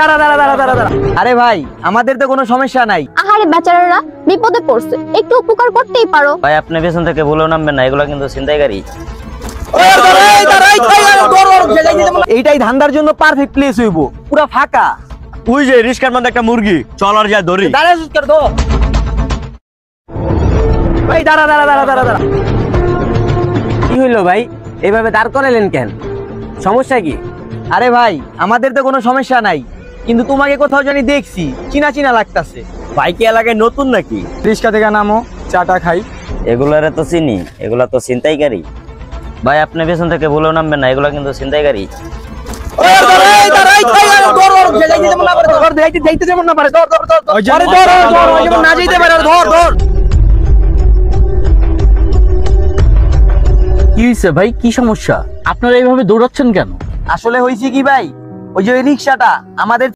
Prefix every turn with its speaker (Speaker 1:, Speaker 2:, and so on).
Speaker 1: দাঁড়া দাঁড়া দাঁড়া দাঁড়া দাঁড়া। আরে ভাই, আমাদের তো কোনো সমস্যা নাই।
Speaker 2: আহারে বেচারারা বিপদে পড়ছে, একটু উপকার করতেই পারো।
Speaker 3: ভাই আপনি পেছন থেকে ভুলেও নামবেন না, এগুলো কিন্তু ছিনতাইকারী।
Speaker 1: এইটাই ধান্দার জন্য পারফেক্ট প্লেস হইব, পুরা ফাঁকা।
Speaker 4: ওই যে রিস্কার মধ্যে একটা মুরগি, চল আর যায় ধরি।
Speaker 1: দাঁড়া কর দো ভাই, দাঁড়া দাঁড়া দাঁড়া দাঁড়া দাঁড়া। কি হইলো ভাই, এইভাবে দাঁড় করালেন কেন? সমস্যা কি? আরে ভাই, আমাদের তো কোনো সমস্যা নাই, কিন্তু তোমাকে কোথাও জানি দেখছি, চিনা চিনা লাগতাছে।
Speaker 4: ভাই কি এলাকায় নতুন নাকি?
Speaker 1: রিস্কা থেকে নামো, চাটা খাই।
Speaker 3: এগুলারে তো চিনি, এগুলা তো ছিনতাইকারী। ভাই আপনি পেছন থেকে ভুলেও নামবেন না, এগুলা কিন্তু ছিনতাইকারী।
Speaker 5: কি হয়েছে ভাই, কি সমস্যা? আপনারা এইভাবে দৌড়াচ্ছেন কেন?
Speaker 1: আসলে হয়েছে কি ভাই, ওই যে রিক্সাটা আমাদের